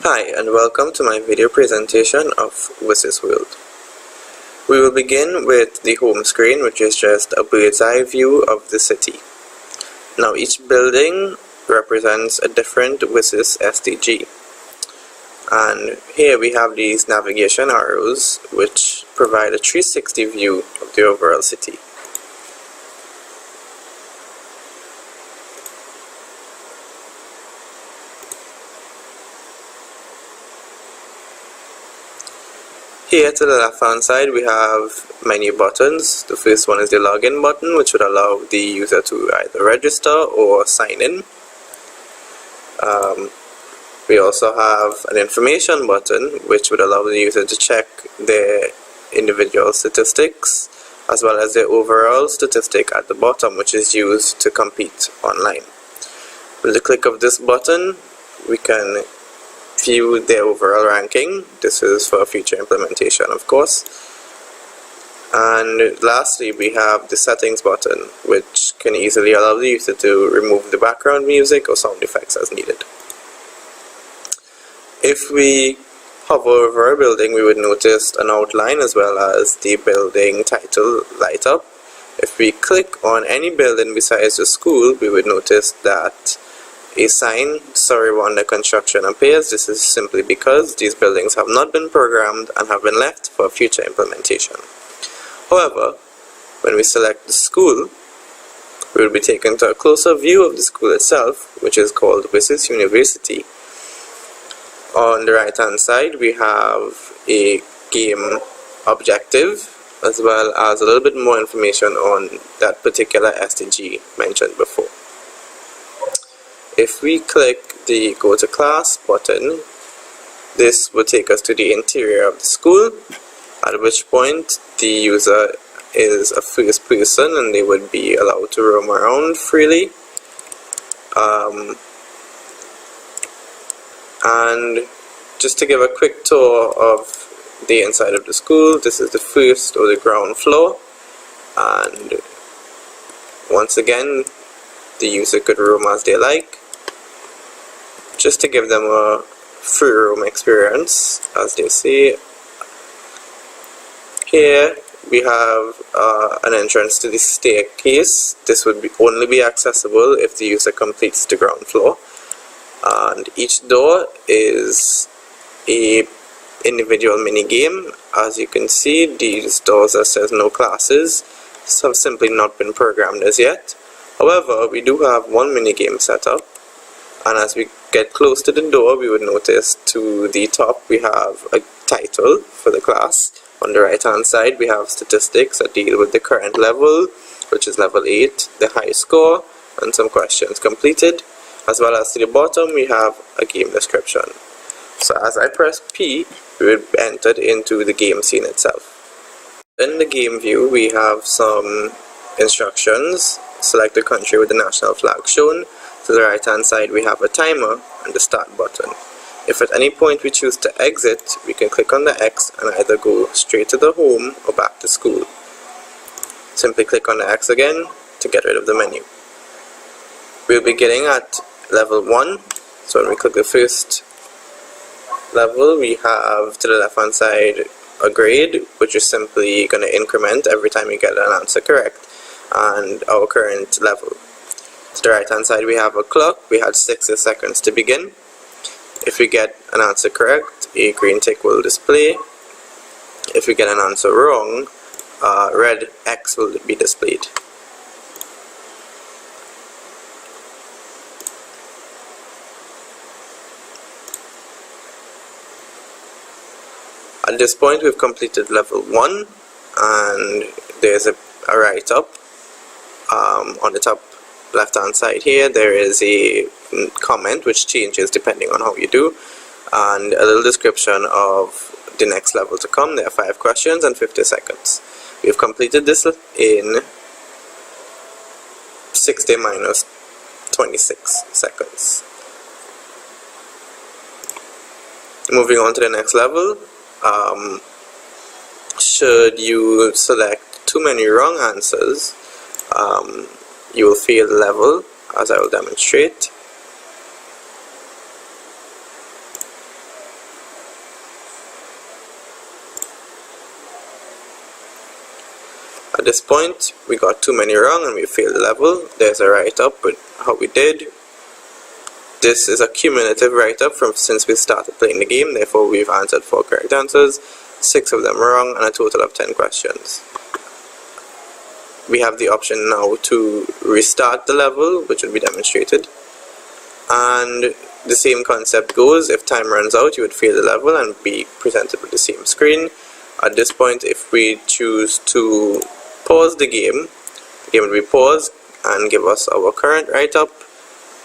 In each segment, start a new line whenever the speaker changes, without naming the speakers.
Hi and welcome to my video presentation of WSIS World. We will begin with the home screen, which is just a bird's eye view of the city. Now each building represents a different WSIS SDG. And here we have these navigation arrows which provide a 360 view of the overall city. Here to the left hand side we have menu buttons. The first one is the login button, which would allow the user to either register or sign in. We also have an information button, which would allow the user to check their individual statistics as well as their overall statistic at the bottom, which is used to compete online. With the click of this button we can view their overall ranking. This is for future implementation, of course. And lastly we have the settings button, which can easily allow the user to remove the background music or sound effects as needed. If we hover over a building, we would notice an outline as well as the building title light up. If we click on any building besides the school, we would notice that a sign, "Sorry, we're under construction," appears. This is simply because these buildings have not been programmed and have been left for future implementation. However, when we select the school, we will be taken to a closer view of the school itself, which is called WSIS University. On the right hand side we have a game objective as well as a little bit more information on that particular SDG mentioned before. If we click the Go to Class button, this will take us to the interior of the school, at which point the user is a first person and they would be allowed to roam around freely. And just to give a quick tour of the inside of the school, this is the first or the ground floor, and once again the user could roam as they like, just to give them a free roam experience, as they say. Here we have an entrance to the staircase. This would only be accessible if the user completes the ground floor, and each door is a individual mini game. As you can see, these doors that says no classes have simply not been programmed as yet. However, we do have one mini game set up, and as we get close to the door we would notice to the top we have a title for the class. On the right hand side we have statistics that deal with the current level, which is level 8, the high score, and some questions completed, as well as to the bottom we have a game description. So as I press P, we will be entered into the game scene itself. In the game view we have some instructions. Select the country with the national flag shown. To the right hand side we have a timer and the start button. If at any point we choose to exit, we can click on the X and either go straight to the home or back to school. Simply click on the X again to get rid of the menu. We'll be beginning at level 1, so when we click the first level we have to the left hand side a grade, which is simply going to increment every time you get an answer correct, and our current level. To the right hand side we have a clock. We had 60 seconds to begin. If we get an answer correct, a green tick will display. If we get an answer wrong, red X will be displayed. At this point we've completed level 1, and there's a write up on the top left hand side here. There is a comment which changes depending on how you do, and a little description of the next level to come. There are 5 questions and 50 seconds. We've completed this in 60 minus 26 seconds. Moving on to the next level, should you select too many wrong answers, you will fail the level, as I will demonstrate. At this point, we got too many wrong and we failed the level. There's a write-up with how we did. This is a cumulative write-up from since we started playing the game, therefore we've answered 4 correct answers, 6 of them wrong, and a total of 10 questions. We have the option now to restart the level, which will be demonstrated. And the same concept goes, if time runs out, you would fail the level and be presented with the same screen. At this point, if we choose to pause the game will be paused and give us our current write-up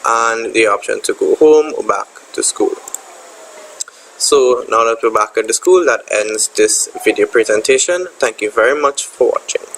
and the option to go home or back to school. So now that we're back at the school, that ends this video presentation. Thank you very much for watching.